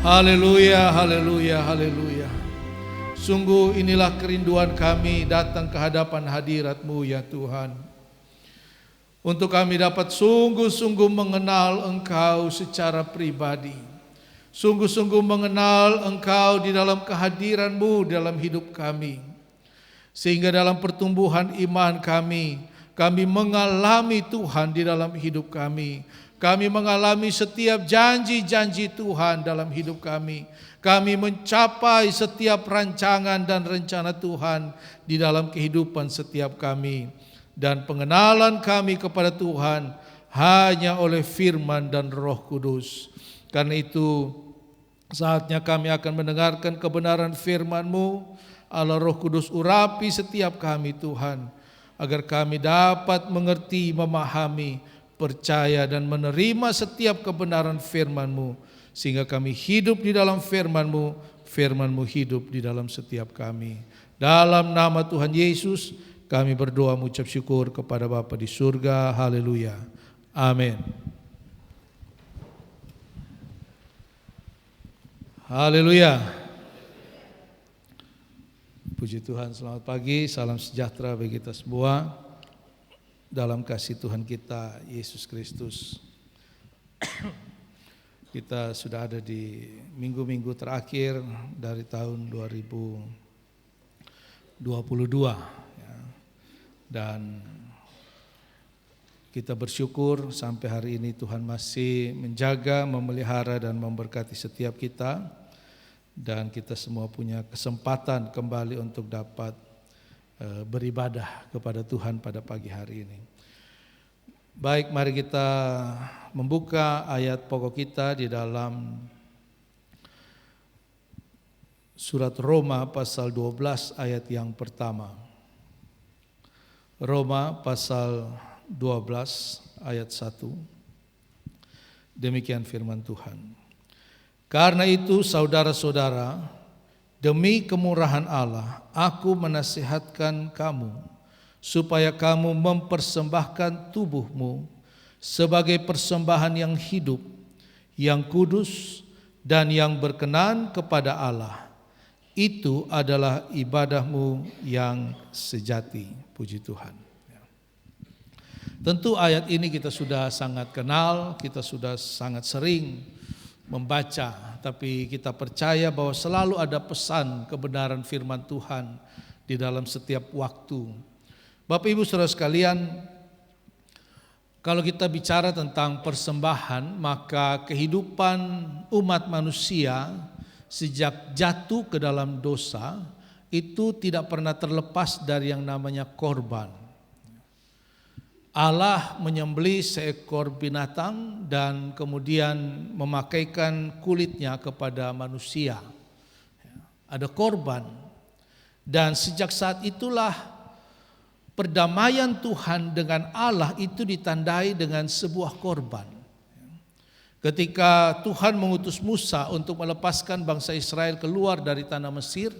Haleluya, haleluya, haleluya. Sungguh inilah kerinduan kami datang ke hadapan hadirat-Mu ya Tuhan. Untuk kami dapat sungguh-sungguh mengenal Engkau secara pribadi. Sungguh-sungguh mengenal Engkau di dalam kehadiran-Mu dalam hidup kami. Sehingga dalam pertumbuhan iman kami mengalami Tuhan di dalam hidup kami. Kami mengalami setiap janji-janji Tuhan dalam hidup kami. Kami mencapai setiap rancangan dan rencana Tuhan di dalam kehidupan setiap kami. Dan pengenalan kami kepada Tuhan hanya oleh firman dan Roh Kudus. Karena itu saatnya kami akan mendengarkan kebenaran firman-Mu. Allah Roh Kudus urapi setiap kami Tuhan, agar kami dapat mengerti, memahami, percaya dan menerima setiap kebenaran firman-Mu, sehingga kami hidup di dalam firman-Mu, firman-Mu hidup di dalam setiap kami. Dalam nama Tuhan Yesus kami berdoa mengucap syukur kepada Bapa di surga. Haleluya. Amin. Haleluya. Puji Tuhan, selamat pagi, salam sejahtera bagi kita semua dalam kasih Tuhan kita Yesus Kristus. Kita sudah ada di minggu-minggu terakhir dari tahun 2022 ya. Dan kita bersyukur sampai hari ini Tuhan masih menjaga, memelihara dan memberkati setiap kita. Dan kita semua punya kesempatan kembali untuk dapat beribadah kepada Tuhan pada pagi hari ini. Baik, mari kita membuka ayat pokok kita di dalam surat Roma pasal 12 ayat yang pertama. Roma pasal 12 ayat 1. Demikian firman Tuhan. Karena itu saudara-saudara, demi kemurahan Allah, aku menasihatkan kamu supaya kamu mempersembahkan tubuhmu sebagai persembahan yang hidup, yang kudus dan yang berkenan kepada Allah. Itu adalah ibadahmu yang sejati. Puji Tuhan. Tentu ayat ini kita sudah sangat kenal, kita sudah sangat sering membaca, tapi kita percaya bahwa selalu ada pesan kebenaran firman Tuhan di dalam setiap waktu. Bapak Ibu Saudara sekalian, kalau kita bicara tentang persembahan, maka kehidupan umat manusia sejak jatuh ke dalam dosa itu tidak pernah terlepas dari yang namanya korban. Allah menyembelih seekor binatang dan kemudian memakaikan kulitnya kepada manusia. Ada korban. Dan sejak saat itulah perdamaian Tuhan dengan Allah itu ditandai dengan sebuah korban. Ketika Tuhan mengutus Musa untuk melepaskan bangsa Israel keluar dari tanah Mesir,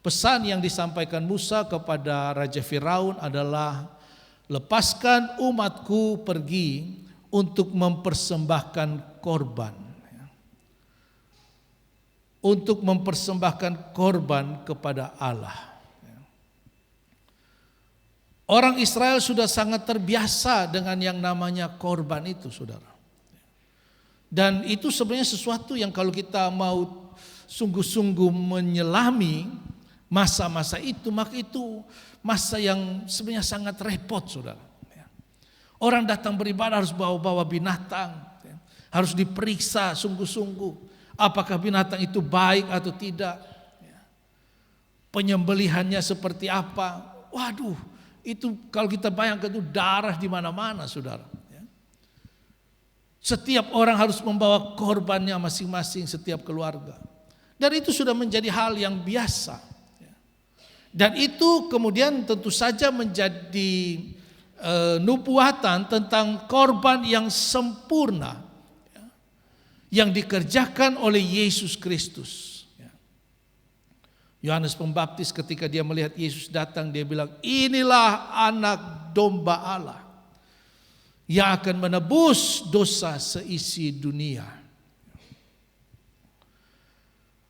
pesan yang disampaikan Musa kepada Raja Firaun adalah, lepaskan umatku pergi untuk mempersembahkan korban. Untuk mempersembahkan korban kepada Allah. Orang Israel sudah sangat terbiasa dengan yang namanya korban itu, saudara. Dan itu sebenarnya sesuatu yang kalau kita mau sungguh-sungguh menyelami masa-masa itu, maka itu masa yang sebenarnya sangat repot, saudara. Orang datang beribadah harus bawa-bawa binatang, harus diperiksa sungguh-sungguh apakah binatang itu baik atau tidak, penyembelihannya seperti apa. Waduh, itu kalau kita bayangkan itu darah di mana-mana, saudara. Setiap orang harus membawa korbannya masing-masing, setiap keluarga. Dan itu sudah menjadi hal yang biasa. Dan itu kemudian tentu saja menjadi nubuatan tentang korban yang sempurna yang dikerjakan oleh Yesus Kristus. Yohanes Pembaptis ketika dia melihat Yesus datang, dia bilang, inilah anak domba Allah yang akan menebus dosa seisi dunia.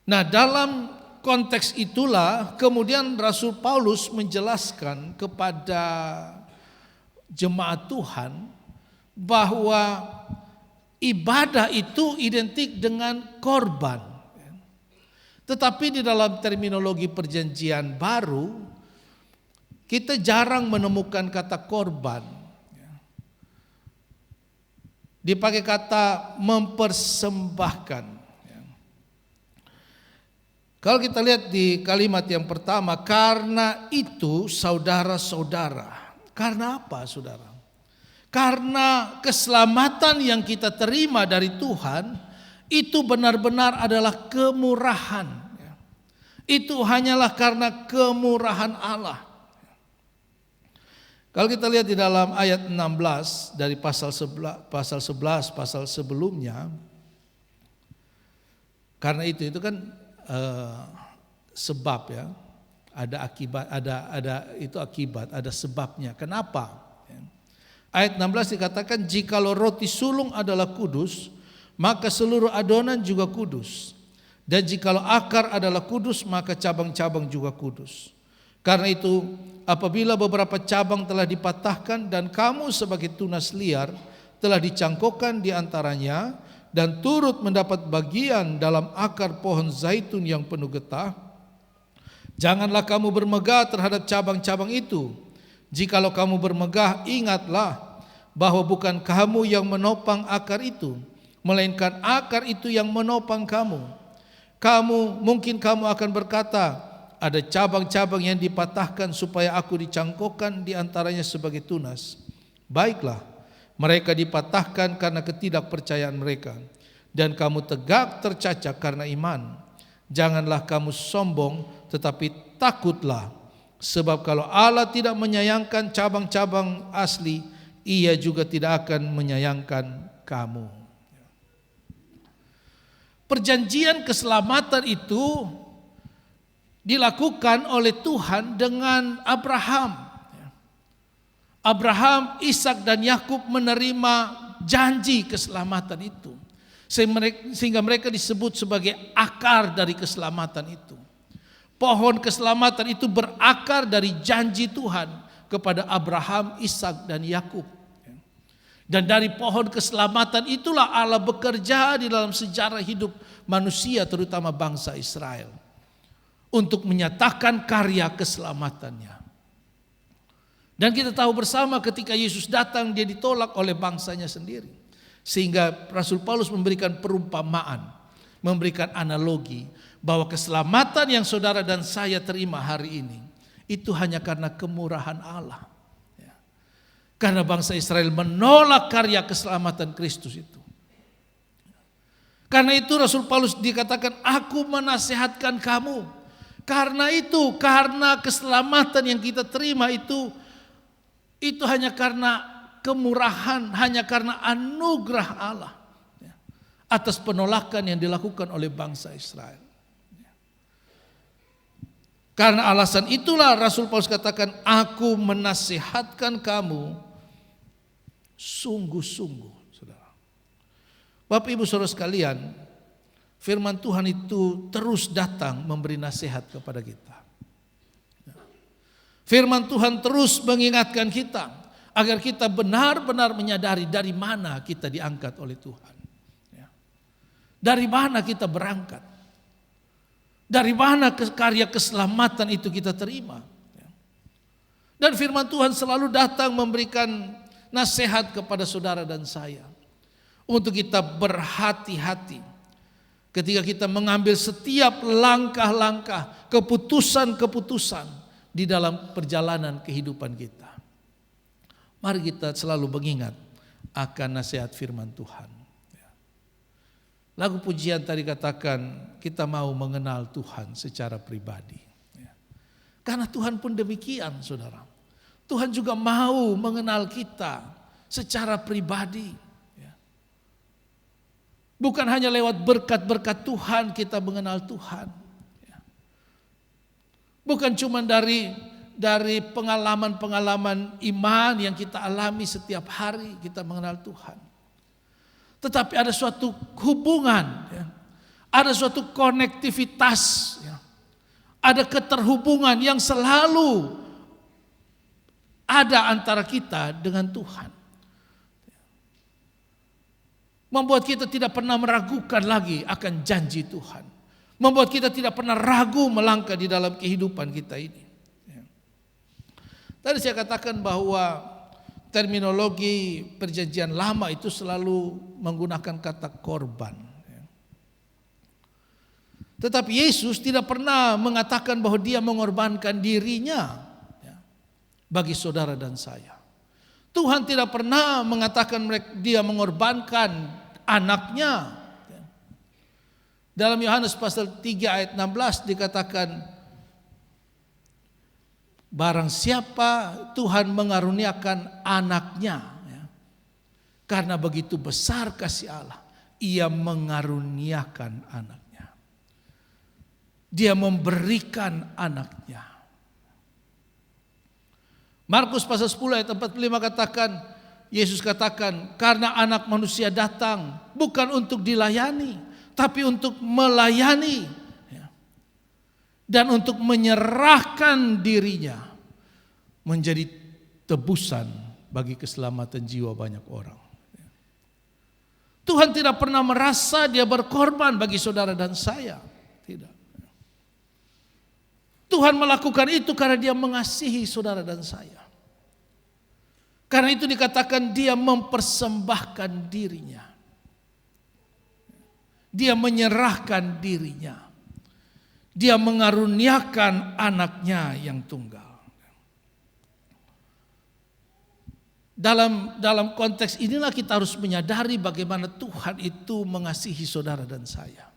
Nah, dalam konteks itulah kemudian Rasul Paulus menjelaskan kepada jemaat Tuhan bahwa ibadah itu identik dengan korban. Tetapi di dalam terminologi perjanjian baru kita jarang menemukan kata korban. Dipakai kata mempersembahkan. Kalau kita lihat di kalimat yang pertama, karena itu saudara-saudara. Karena apa, saudara? Karena keselamatan yang kita terima dari Tuhan itu benar-benar adalah kemurahan. Itu hanyalah karena kemurahan Allah. Kalau kita lihat di dalam ayat 16 dari pasal 11 pasal sebelumnya, karena itu kan sebab ya, ada akibat, ada itu akibat, ada sebabnya. Kenapa? Ayat 16 dikatakan, jikalau roti sulung adalah kudus, maka seluruh adonan juga kudus. Dan jikalau akar adalah kudus, maka cabang-cabang juga kudus. Karena itu, apabila beberapa cabang telah dipatahkan dan kamu sebagai tunas liar telah dicangkokkan di antaranya dan turut mendapat bagian dalam akar pohon zaitun yang penuh getah, janganlah kamu bermegah terhadap cabang-cabang itu. Jikalau kamu bermegah, ingatlah bahwa bukan kamu yang menopang akar itu, melainkan akar itu yang menopang kamu. Mungkin kamu akan berkata, ada cabang-cabang yang dipatahkan supaya aku dicangkokkan di antaranya sebagai tunas. Baiklah, mereka dipatahkan karena ketidakpercayaan mereka, dan kamu tegak tercacat karena iman. Janganlah kamu sombong, tetapi takutlah, sebab kalau Allah tidak menyayangkan cabang-cabang asli, Ia juga tidak akan menyayangkan kamu. Perjanjian keselamatan itu dilakukan oleh Tuhan dengan Abraham. Abraham, Ishak dan Yakub menerima janji keselamatan itu, sehingga mereka disebut sebagai akar dari keselamatan itu. Pohon keselamatan itu berakar dari janji Tuhan kepada Abraham, Ishak dan Yakub. Dan dari pohon keselamatan itulah Allah bekerja di dalam sejarah hidup manusia, terutama bangsa Israel, untuk menyatakan karya keselamatannya. Dan kita tahu bersama ketika Yesus datang, dia ditolak oleh bangsanya sendiri. Sehingga Rasul Paulus memberikan perumpamaan, memberikan analogi bahwa keselamatan yang saudara dan saya terima hari ini itu hanya karena kemurahan Allah. Karena bangsa Israel menolak karya keselamatan Kristus itu. Karena itu Rasul Paulus dikatakan, aku menasihatkan kamu. Karena itu, karena keselamatan yang kita terima itu hanya karena kemurahan, hanya karena anugerah Allah atas penolakan yang dilakukan oleh bangsa Israel. Karena alasan itulah Rasul Paulus katakan, aku menasihatkan kamu sungguh-sungguh, saudara. Bapak Ibu Saudara sekalian, firman Tuhan itu terus datang memberi nasihat kepada kita. Firman Tuhan terus mengingatkan kita agar kita benar-benar menyadari dari mana kita diangkat oleh Tuhan. Dari mana kita berangkat. Dari mana karya keselamatan itu kita terima. Dan firman Tuhan selalu datang memberikan nasihat kepada saudara dan saya, untuk kita berhati-hati ketika kita mengambil setiap langkah-langkah, keputusan-keputusan di dalam perjalanan kehidupan kita. Mari kita selalu mengingat akan nasihat firman Tuhan. Lagu pujian tadi katakan, kita mau mengenal Tuhan secara pribadi. Karena Tuhan pun demikian, saudara. Tuhan juga mau mengenal kita secara pribadi. Bukan hanya lewat berkat-berkat Tuhan kita mengenal Tuhan. Bukan cuma dari pengalaman-pengalaman iman yang kita alami setiap hari kita mengenal Tuhan. Tetapi ada suatu hubungan, Ada suatu konektivitas, ya. Ada keterhubungan yang selalu ada antara kita dengan Tuhan. Membuat kita tidak pernah meragukan lagi akan janji Tuhan. Membuat kita tidak pernah ragu melangkah di dalam kehidupan kita ini. Tadi saya katakan bahwa terminologi perjanjian lama itu selalu menggunakan kata korban. Tetapi Yesus tidak pernah mengatakan bahwa dia mengorbankan dirinya bagi saudara dan saya. Tuhan tidak pernah mengatakan dia mengorbankan anaknya. Dalam Yohanes pasal 3 ayat 16 dikatakan, barang siapa Tuhan mengaruniakan anaknya, karena begitu besar kasih Allah, ia mengaruniakan anaknya. Dia memberikan anaknya. Markus pasal 10 ayat 45 katakan, Yesus katakan, karena anak manusia datang bukan untuk dilayani, tapi untuk melayani dan untuk menyerahkan dirinya menjadi tebusan bagi keselamatan jiwa banyak orang. Tuhan tidak pernah merasa dia berkorban bagi saudara dan saya. Tidak. Tuhan melakukan itu karena dia mengasihi saudara dan saya. Karena itu dikatakan dia mempersembahkan dirinya. Dia menyerahkan dirinya. Dia mengaruniakan anaknya yang tunggal. Dalam konteks inilah kita harus menyadari bagaimana Tuhan itu mengasihi saudara dan saya.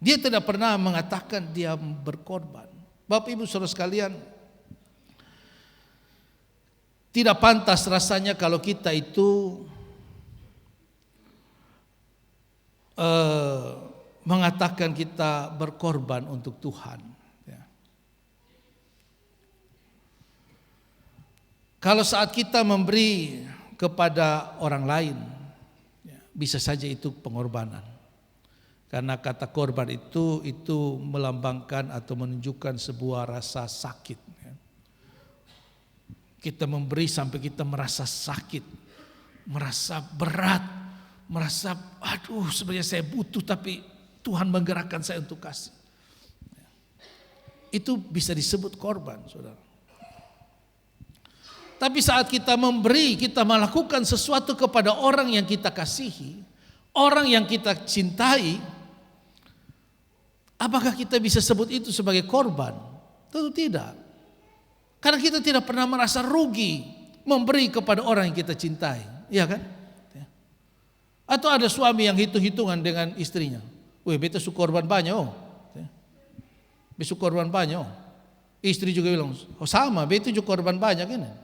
Dia tidak pernah mengatakan dia berkorban. Bapak Ibu Saudara sekalian, tidak pantas rasanya kalau kita itu mengatakan kita berkorban untuk Tuhan. Kalau saat kita memberi kepada orang lain, bisa saja itu pengorbanan. Karena kata korban itu melambangkan atau menunjukkan sebuah rasa sakit. Kita memberi sampai kita merasa sakit, merasa berat, merasa aduh sebenarnya saya butuh tapi Tuhan menggerakkan saya untuk kasih. Itu bisa disebut korban, saudara. Tapi saat kita memberi, kita melakukan sesuatu kepada orang yang kita kasihi, orang yang kita cintai, apakah kita bisa sebut itu sebagai korban? Tentu tidak. Karena kita tidak pernah merasa rugi memberi kepada orang yang kita cintai. Iya kan? Atau ada suami yang hitung-hitungan dengan istrinya. Weh, beta su korban banyak oh. Besu korban banyak oh. Istri juga bilang, oh sama, beta juga korban banyak ini.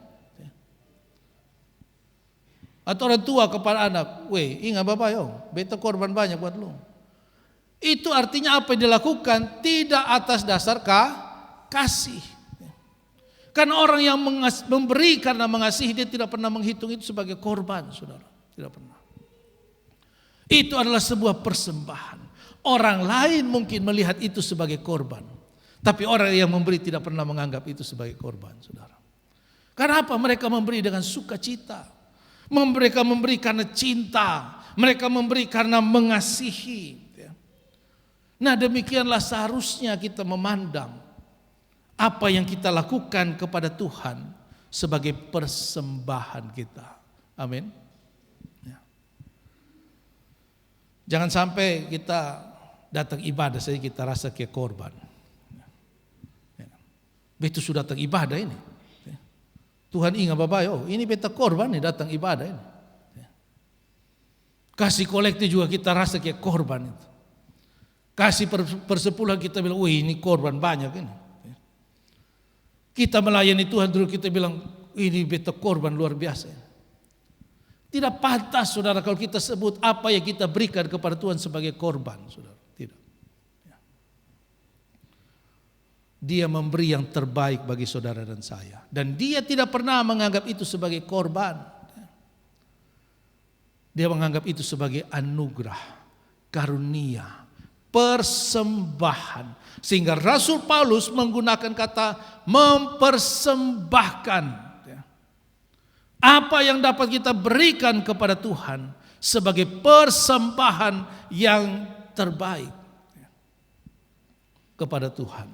Atau orang tua kepada anak, weh ingat bapak yo, beta korban banyak buat lu. Itu artinya apa yang dilakukan tidak atas dasar kasih. Karena orang yang memberi karena mengasihi, dia tidak pernah menghitung itu sebagai korban, saudara. Tidak pernah. Itu adalah sebuah persembahan. Orang lain mungkin melihat itu sebagai korban, tapi orang yang memberi tidak pernah menganggap itu sebagai korban, saudara. Karena apa? Mereka memberi dengan sukacita. Mereka memberi karena cinta. Mereka memberi karena mengasihi. Nah, demikianlah seharusnya kita memandang apa yang kita lakukan kepada Tuhan sebagai persembahan kita. Amin. Jangan sampai kita datang ibadah saja kita rasa kayak korban. Betul sudah datang ibadah ini. Tuhan ingat bapak, oh ini beta korban nih datang ibadah ini. Kasih kolektif juga kita rasa kayak korban itu. Kasih persepuluhan kita bilang, wih ini korban banyak ini. Kita melayani Tuhan dulu kita bilang, ini beta korban luar biasa. Tidak pantas saudara kalau kita sebut apa yang kita berikan kepada Tuhan sebagai korban, saudara. Tidak. Dia memberi yang terbaik bagi saudara dan saya. Dan dia tidak pernah menganggap itu sebagai korban. Dia menganggap itu sebagai anugerah, karunia, Persembahan. Sehingga Rasul Paulus menggunakan kata mempersembahkan. Apa yang dapat kita berikan kepada Tuhan sebagai persembahan yang terbaik kepada Tuhan.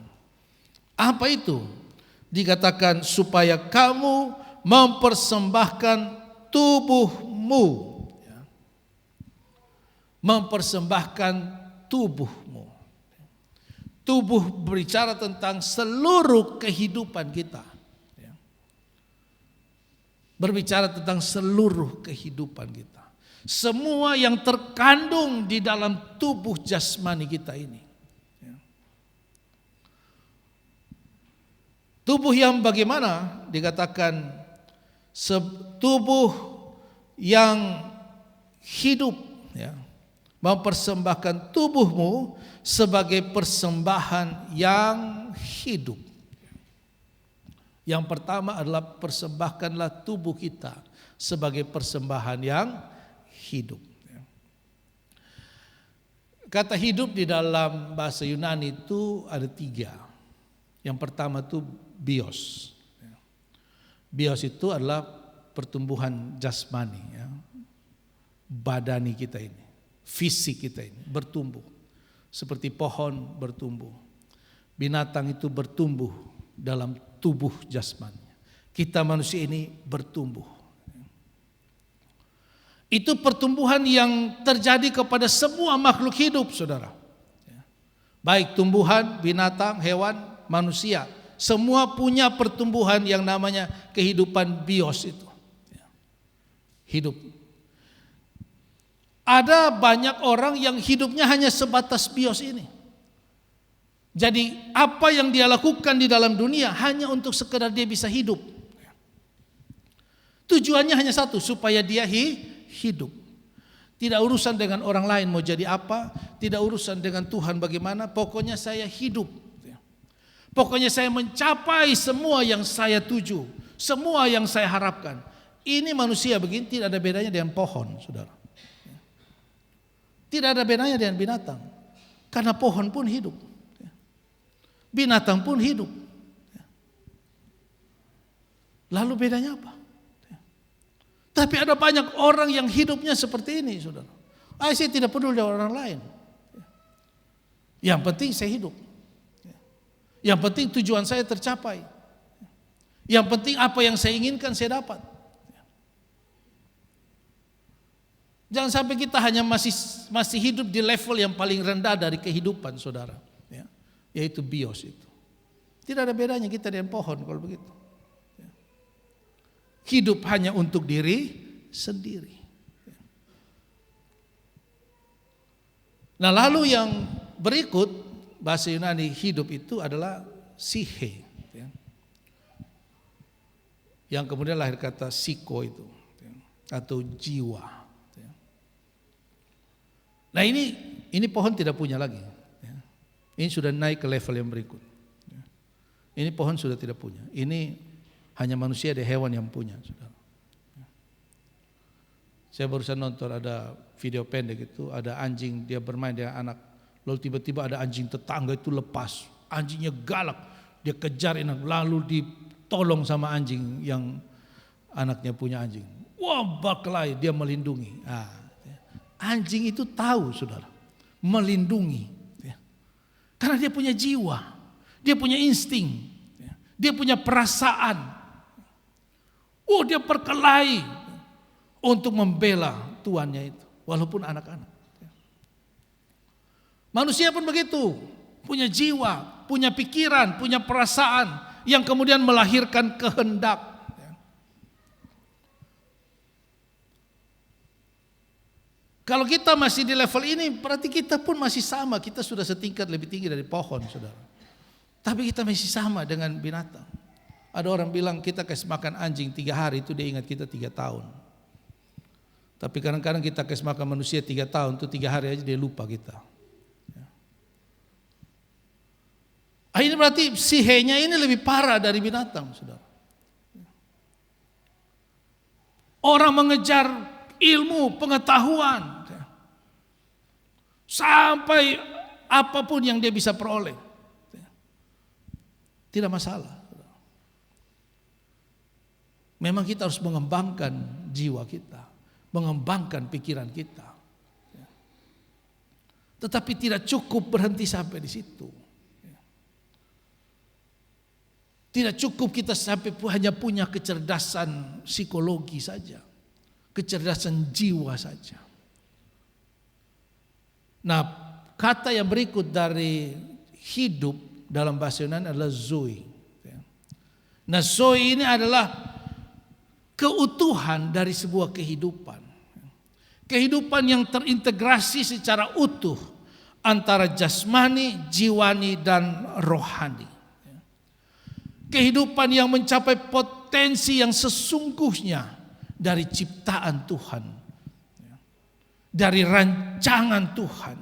Apa itu? Dikatakan supaya kamu mempersembahkan tubuhmu. Mempersembahkan tubuhmu. Tubuh berbicara tentang seluruh kehidupan kita. Berbicara tentang seluruh kehidupan kita. Semua yang terkandung di dalam tubuh jasmani kita ini. Tubuh yang bagaimana? Dikatakan tubuh yang hidup. Mempersembahkan tubuhmu sebagai persembahan yang hidup. Yang pertama adalah persembahkanlah tubuh kita sebagai persembahan yang hidup. Kata hidup di dalam bahasa Yunani itu ada 3. Yang pertama itu bios. Bios itu adalah pertumbuhan jasmani, badani kita ini, fisik kita ini bertumbuh. Seperti pohon bertumbuh. Binatang itu bertumbuh dalam tubuh jasmani. Kita manusia ini bertumbuh. Itu pertumbuhan yang terjadi kepada semua makhluk hidup, saudara. Baik tumbuhan, binatang, hewan, manusia. Semua punya pertumbuhan yang namanya kehidupan bios itu. Hidup. Ada banyak orang yang hidupnya hanya sebatas bios ini. Jadi apa yang dia lakukan di dalam dunia hanya untuk sekedar dia bisa hidup. Tujuannya hanya satu, supaya dia hidup. Tidak urusan dengan orang lain mau jadi apa, tidak urusan dengan Tuhan bagaimana, pokoknya saya hidup. Pokoknya saya mencapai semua yang saya tuju, semua yang saya harapkan. Ini manusia begini tidak ada bedanya dengan pohon, saudara. Tidak ada bedanya dengan binatang. Karena pohon pun hidup. Binatang pun hidup. Lalu bedanya apa? Tapi ada banyak orang yang hidupnya seperti ini, saudara. Saya tidak peduli dengan orang lain. Yang penting saya hidup. Yang penting tujuan saya tercapai. Yang penting apa yang saya inginkan saya dapat. Jangan sampai kita hanya masih hidup di level yang paling rendah dari kehidupan, saudara. Yaitu bios itu. Tidak ada bedanya kita dengan pohon kalau begitu. Hidup hanya untuk diri sendiri. Nah lalu yang berikut bahasa Yunani hidup itu adalah psiche. Yang kemudian lahir kata psiko itu. Atau jiwa. Nah ini pohon tidak punya lagi. Ini sudah naik ke level yang berikut. Ini pohon sudah tidak punya. Ini hanya manusia dan hewan yang punya. Saya barusan nonton ada video pendek itu, ada anjing dia bermain dengan anak. Lalu tiba-tiba ada anjing tetangga itu lepas. Anjingnya galak, dia kejar anak, lalu ditolong sama anjing yang anaknya punya anjing. Wah berkelahi, dia melindungi. Anjing itu tahu, saudara, melindungi. Karena dia punya jiwa, dia punya insting, dia punya perasaan. Dia berkelahi untuk membela tuannya itu, walaupun anak-anak. Manusia pun begitu, punya jiwa, punya pikiran, punya perasaan yang kemudian melahirkan kehendak. Kalau kita masih di level ini, berarti kita pun masih sama. Kita sudah setingkat lebih tinggi dari pohon, saudara. Tapi kita masih sama dengan binatang. Ada orang bilang kita kasih makan anjing 3 hari, itu dia ingat kita 3 tahun. Tapi kadang-kadang kita kasih makan manusia 3 tahun, itu 3 hari aja dia lupa kita. Ini berarti psihenya ini lebih parah dari binatang, saudara. Orang mengejar ilmu, pengetahuan, sampai apapun yang dia bisa peroleh. Tidak masalah. Memang kita harus mengembangkan jiwa kita, mengembangkan pikiran kita. Tetapi tidak cukup berhenti sampai di situ. Tidak cukup kita sampai hanya punya kecerdasan psikologi saja, kecerdasan jiwa saja. Nah, kata yang berikut dari hidup dalam bahasa Yunani adalah zoe. Nah, zoe ini adalah keutuhan dari sebuah kehidupan. Kehidupan yang terintegrasi secara utuh antara jasmani, jiwani, dan rohani. Kehidupan yang mencapai potensi yang sesungguhnya dari ciptaan Tuhan, dari rancangan Tuhan.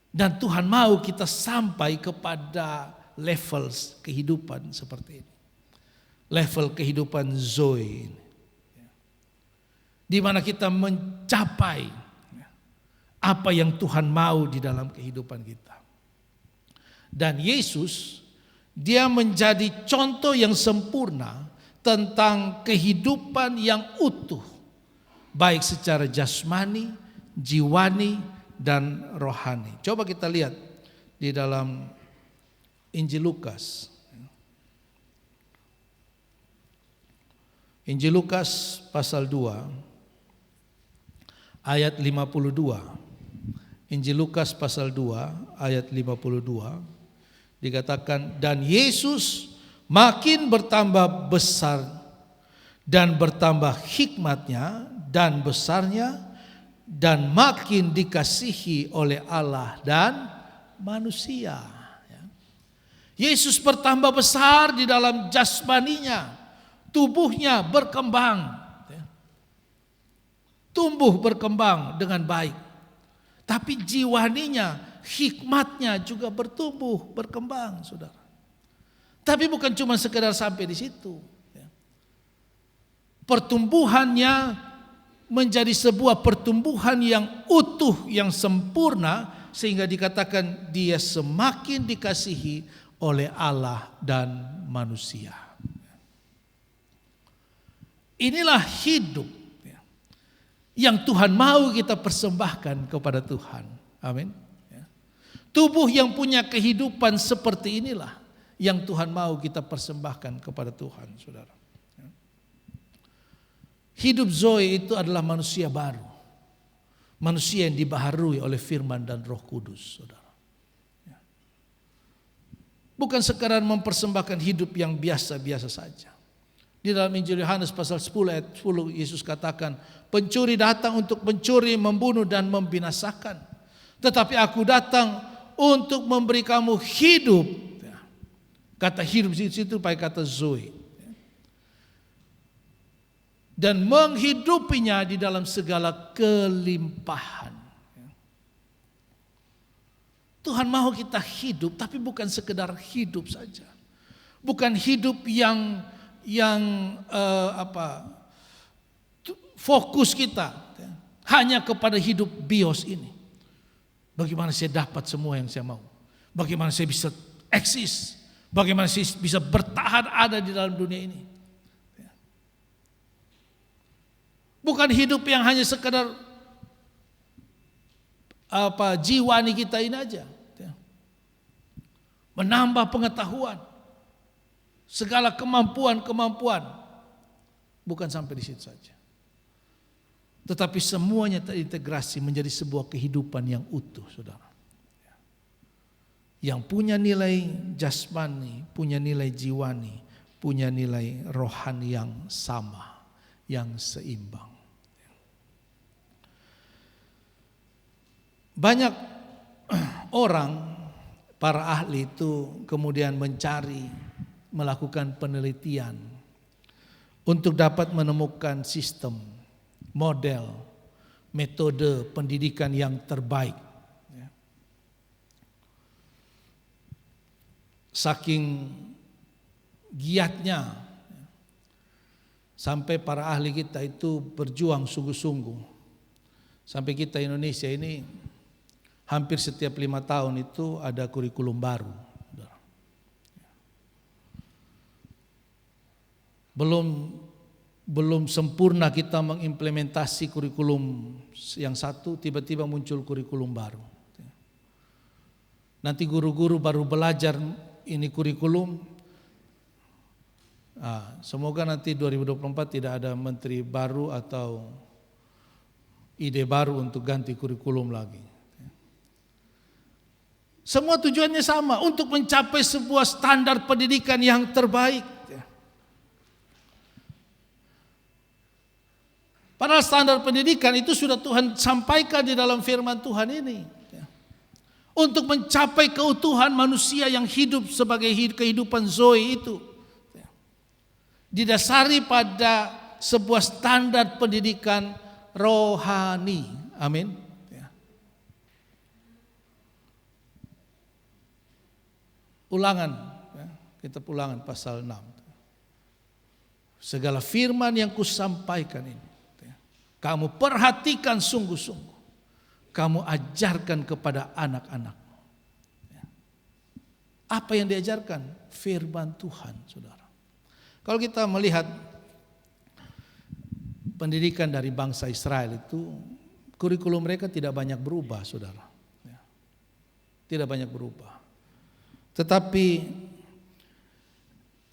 Dan Tuhan mau kita sampai kepada level kehidupan seperti ini. Level kehidupan zoe, di mana kita mencapai apa yang Tuhan mau di dalam kehidupan kita. Dan Yesus, dia menjadi contoh yang sempurna tentang kehidupan yang utuh, baik secara jasmani, jiwani, dan rohani. Coba kita lihat di dalam Injil Lukas. Injil Lukas pasal 2 ayat 52. Injil Lukas pasal 2 ayat 52 dikatakan, dan Yesus makin bertambah besar dan bertambah hikmatnya dan besarnya, dan makin dikasihi oleh Allah dan manusia. Yesus bertambah besar di dalam jasmaninya, tubuhnya berkembang, tumbuh berkembang dengan baik. Tapi jiwaninya, hikmatnya juga bertumbuh, berkembang, saudara. Tapi bukan cuma sekedar sampai di situ. Pertumbuhannya menjadi sebuah pertumbuhan yang utuh, yang sempurna, sehingga dikatakan dia semakin dikasihi oleh Allah dan manusia. Inilah hidup yang Tuhan mau kita persembahkan kepada Tuhan. Amin. Tubuh yang punya kehidupan seperti inilah yang Tuhan mau kita persembahkan kepada Tuhan, saudara. Hidup zoe itu adalah manusia baru. Manusia yang dibaharui oleh firman dan Roh Kudus, saudara. Bukan sekadar mempersembahkan hidup yang biasa-biasa saja. Di dalam Injil Yohanes pasal 10 ayat 10 Yesus katakan, pencuri datang untuk mencuri, membunuh dan membinasakan. Tetapi aku datang untuk memberi kamu hidup. Kata hidup di situ pakai kata zoe. Dan menghidupinya di dalam segala kelimpahan. Tuhan mau kita hidup, tapi bukan sekedar hidup saja. Bukan hidup yang fokus kita hanya kepada hidup bios ini. Bagaimana saya dapat semua yang saya mau? Bagaimana saya bisa eksis? Bagaimana saya bisa bertahan ada di dalam dunia ini? Bukan hidup yang hanya sekedar jiwani kita ini aja. Menambah pengetahuan, segala kemampuan. Bukan sampai di situ saja. Tetapi semuanya terintegrasi menjadi sebuah kehidupan yang utuh, saudara. Yang punya nilai jasmani, punya nilai jiwani, punya nilai rohani yang sama, yang seimbang. Banyak orang, para ahli itu kemudian mencari, melakukan penelitian untuk dapat menemukan sistem, model, metode pendidikan yang terbaik. Saking giatnya sampai para ahli kita itu berjuang sungguh-sungguh. Sampai kita Indonesia ini hampir setiap 5 tahun itu ada kurikulum baru. Belum sempurna kita mengimplementasi kurikulum yang satu, tiba-tiba muncul kurikulum baru. Nanti guru-guru baru belajar ini kurikulum. Semoga nanti 2024 tidak ada menteri baru atau ide baru untuk ganti kurikulum lagi. Semua tujuannya sama, untuk mencapai sebuah standar pendidikan yang terbaik. Padahal standar pendidikan itu sudah Tuhan sampaikan di dalam firman Tuhan ini. Untuk mencapai keutuhan manusia yang hidup sebagai kehidupan Zoe itu. Didasari pada sebuah standar pendidikan rohani. Amin. Ulangan, kitab Ulangan pasal 6. Segala firman yang kusampaikan ini, kamu perhatikan sungguh-sungguh. Kamu ajarkan kepada anak-anakmu. Apa yang diajarkan? Firman Tuhan, saudara. Kalau kita melihat pendidikan dari bangsa Israel itu, kurikulum mereka tidak banyak berubah, saudara. Tidak banyak berubah. Tetapi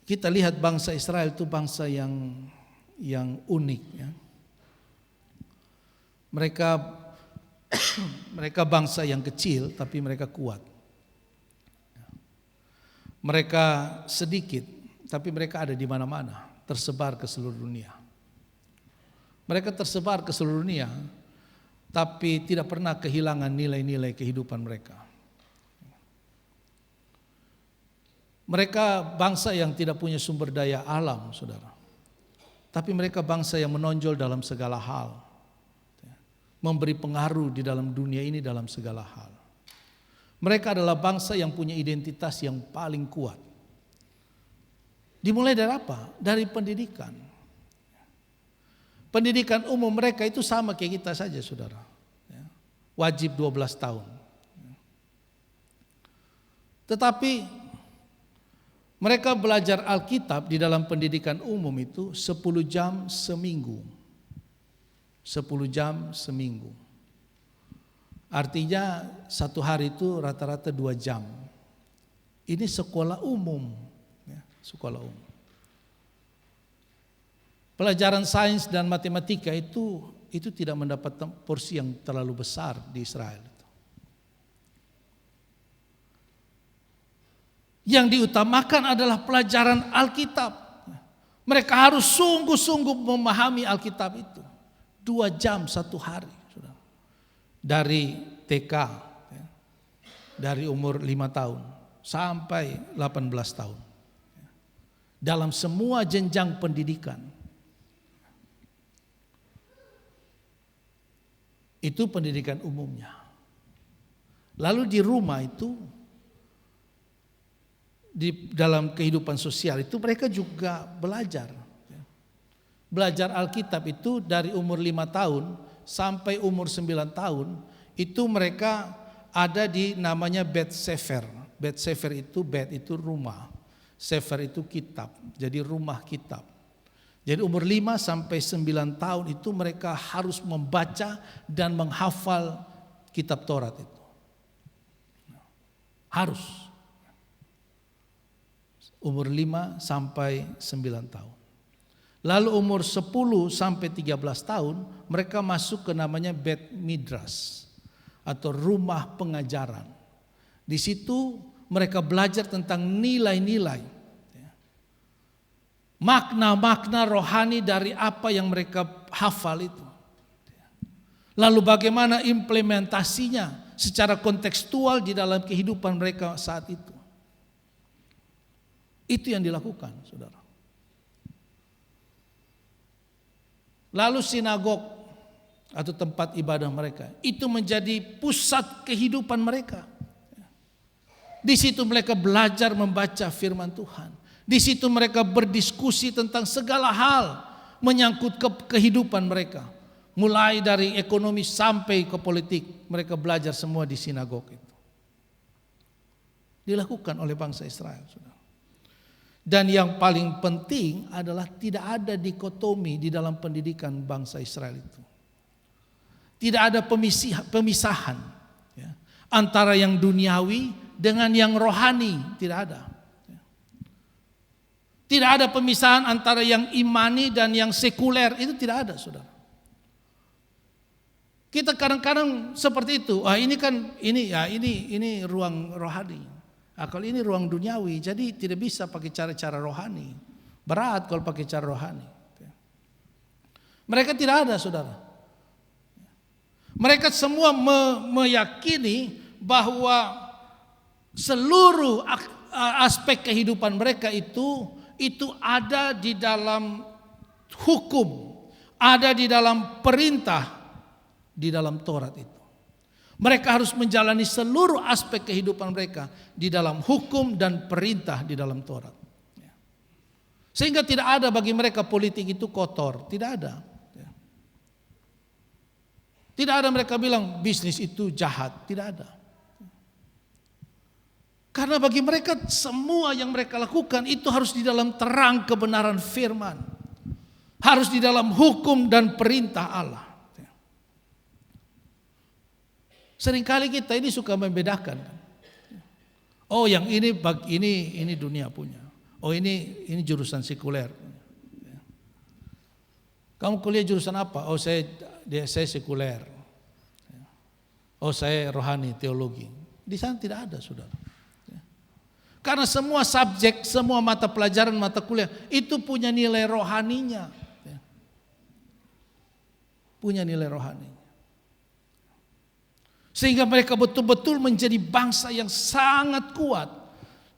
kita lihat bangsa Israel itu bangsa yang unik. Ya. Mereka bangsa yang kecil tapi mereka kuat. Mereka sedikit tapi mereka ada di mana-mana, tersebar ke seluruh dunia. Mereka tersebar ke seluruh dunia tapi tidak pernah kehilangan nilai-nilai kehidupan mereka. Mereka bangsa yang tidak punya sumber daya alam, saudara. Tapi mereka bangsa yang menonjol dalam segala hal. Memberi pengaruh di dalam dunia ini dalam segala hal. Mereka adalah bangsa yang punya identitas yang paling kuat. Dimulai dari apa? Dari pendidikan. Pendidikan umum mereka itu sama kayak kita saja, saudara. Wajib 12 tahun. Tetapi mereka belajar Alkitab di dalam pendidikan umum itu 10 jam seminggu. 10 jam seminggu. Artinya satu hari itu rata-rata 2 jam. Ini sekolah umum. Sekolah umum. Pelajaran sains dan matematika itu tidak mendapat porsi yang terlalu besar di Israel. Yang diutamakan adalah pelajaran Alkitab. Mereka harus sungguh-sungguh memahami Alkitab itu. 2 jam satu hari. Dari TK, dari umur 5 tahun sampai 18 tahun. Dalam semua jenjang pendidikan. Itu pendidikan umumnya. Lalu di rumah itu, di dalam kehidupan sosial itu mereka juga belajar. Belajar Alkitab itu dari umur 5 tahun sampai umur 9 tahun itu mereka ada di namanya Bet Sefer. Bet Sefer itu, Bet itu rumah, Sefer itu kitab, jadi rumah kitab. Jadi umur 5 sampai 9 tahun itu mereka harus membaca dan menghafal kitab Taurat itu. Harus. Umur 5 sampai 9 tahun. Lalu umur 10 sampai 13 tahun mereka masuk ke namanya Bet Midras atau rumah pengajaran. Di situ mereka belajar tentang nilai-nilai, makna-makna rohani dari apa yang mereka hafal itu. Lalu bagaimana implementasinya secara kontekstual di dalam kehidupan mereka saat itu. Itu yang dilakukan, saudara. Lalu sinagog atau tempat ibadah mereka itu menjadi pusat kehidupan mereka. Di situ mereka belajar membaca firman Tuhan. Di situ mereka berdiskusi tentang segala hal menyangkut kehidupan mereka. Mulai dari ekonomi sampai ke politik, mereka belajar semua di sinagog itu. Dilakukan oleh bangsa Israel, saudara. Dan yang paling penting adalah tidak ada dikotomi di dalam pendidikan bangsa Israel itu. Tidak ada pemisahan ya, antara yang duniawi dengan yang rohani, tidak ada. Tidak ada pemisahan antara yang imani dan yang sekuler, itu tidak ada, saudara. Kita kadang-kadang seperti itu. Ini ruang rohani. Kalau ini ruang duniawi, jadi tidak bisa pakai cara-cara rohani. Berat kalau pakai cara rohani. Mereka tidak ada, saudara. Mereka semua meyakini bahwa seluruh aspek kehidupan mereka itu ada di dalam hukum, ada di dalam perintah di dalam Taurat itu. Mereka harus menjalani seluruh aspek kehidupan mereka di dalam hukum dan perintah di dalam Taurat. Sehingga tidak ada bagi mereka politik itu kotor, tidak ada. Tidak ada mereka bilang bisnis itu jahat, tidak ada. Karena bagi mereka semua yang mereka lakukan itu harus di dalam terang kebenaran firman. Harus di dalam hukum dan perintah Allah. Seringkali kita ini suka membedakan. Oh, yang ini dunia punya. Oh, ini jurusan sekuler. Kamu kuliah jurusan apa? Oh, saya sekuler. Oh, saya rohani, teologi. Di sana tidak ada, saudara. Karena semua subjek, semua mata pelajaran, mata kuliah itu punya nilai rohaninya. Punya nilai rohani. Sehingga mereka betul-betul menjadi bangsa yang sangat kuat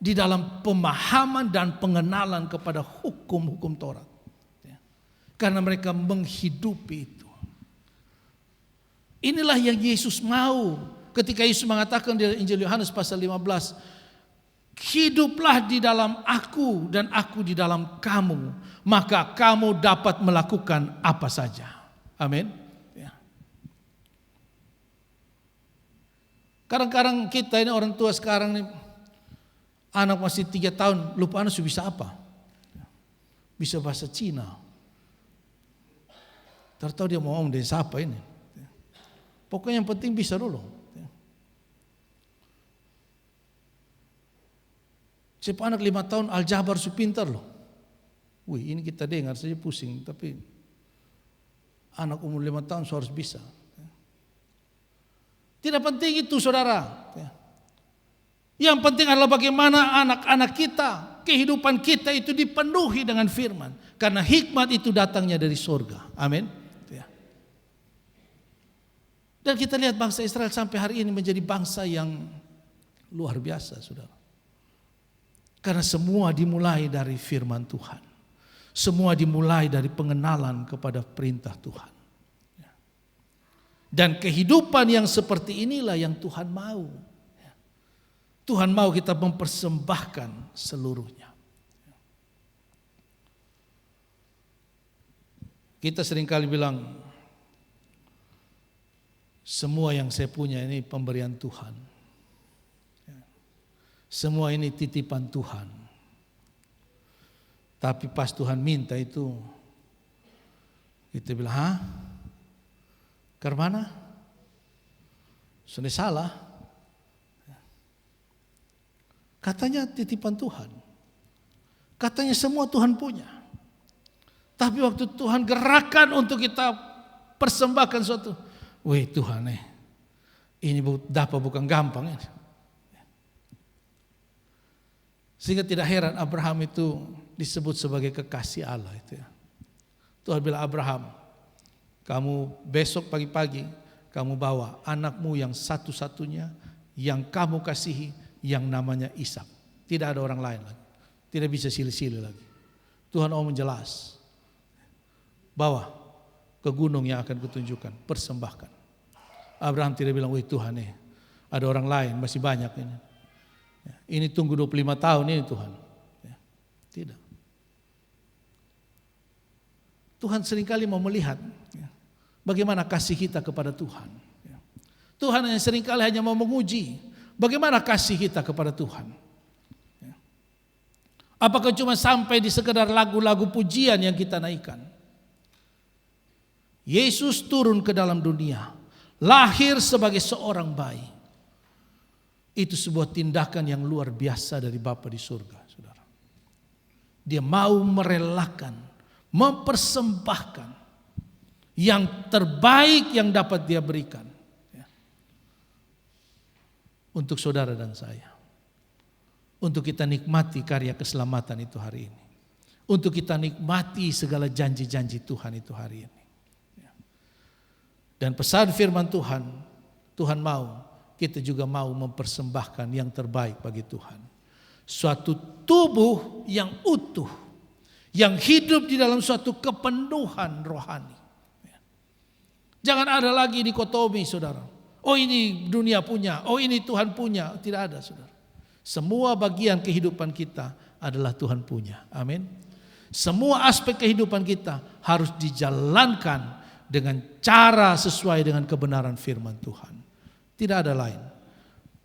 di dalam pemahaman dan pengenalan kepada hukum-hukum Taurat. Karena mereka menghidupi itu. Inilah yang Yesus mau ketika Yesus mengatakan di Injil Yohanes pasal 15, hiduplah di dalam aku dan aku di dalam kamu, maka kamu dapat melakukan apa saja. Amin. Kadang-kadang kita ini orang tua sekarang nih, anak masih 3 tahun, lupa anak sudah bisa apa? Bisa bahasa Cina. Tertahu dia mau ngomong dari siapa ini. Pokoknya yang penting bisa dulu. Siapa anak 5 tahun aljabar su pintar loh. Wih, ini kita dengar saja pusing, tapi anak umur 5 tahun harus bisa. Tidak penting itu, saudara. Yang penting adalah bagaimana anak-anak kita, kehidupan kita itu dipenuhi dengan firman. Karena hikmat itu datangnya dari surga. Amin. Dan kita lihat bangsa Israel sampai hari ini menjadi bangsa yang luar biasa, saudara. Karena semua dimulai dari firman Tuhan. Semua dimulai dari pengenalan kepada perintah Tuhan. Dan kehidupan yang seperti inilah yang Tuhan mau. Tuhan mau kita mempersembahkan seluruhnya. Kita seringkali bilang, semua yang saya punya ini pemberian Tuhan. Semua ini titipan Tuhan. Tapi pas Tuhan minta itu, kita bilang, hah? Ke mana? Sudah salah. Katanya titipan Tuhan. Katanya semua Tuhan punya. Tapi waktu Tuhan gerakan untuk kita persembahkan suatu, wih Tuhan ini dapat bukan gampang ini. Sehingga tidak heran Abraham itu disebut sebagai kekasih Allah itu ya. Tuhan bilang, Abraham, kamu besok pagi-pagi kamu bawa anakmu yang satu-satunya yang kamu kasihi yang namanya Ishak. Tidak ada orang lain lagi. Tidak bisa silih-silih lagi. Tuhan mau menjelas. Bawa ke gunung yang akan kutunjukkan, persembahkan. Abraham tidak bilang, wih Tuhan ada orang lain masih banyak ini. Ini tunggu 25 tahun ini Tuhan. Tidak. Tuhan seringkali mau melihat bagaimana kasih kita kepada Tuhan. Tuhan yang seringkali hanya mau menguji, bagaimana kasih kita kepada Tuhan. Apakah cuma sampai di sekedar lagu-lagu pujian yang kita naikkan? Yesus turun ke dalam dunia, lahir sebagai seorang bayi. Itu sebuah tindakan yang luar biasa dari Bapa di surga, saudara. Dia mau merelakan, mempersembahkan yang terbaik yang dapat dia berikan untuk saudara dan saya. Untuk kita nikmati karya keselamatan itu hari ini. Untuk kita nikmati segala janji-janji Tuhan itu hari ini. Dan pesan firman Tuhan, Tuhan mau, kita juga mau mempersembahkan yang terbaik bagi Tuhan. Suatu tubuh yang utuh, yang hidup di dalam suatu kepenuhan rohani. Jangan ada lagi dikotomi, saudara. Oh ini dunia punya, oh ini Tuhan punya. Tidak ada, saudara. Semua bagian kehidupan kita adalah Tuhan punya. Amin. Semua aspek kehidupan kita harus dijalankan dengan cara sesuai dengan kebenaran firman Tuhan. Tidak ada lain.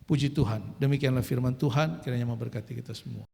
Puji Tuhan. Demikianlah firman Tuhan, kiranya memberkati kita semua.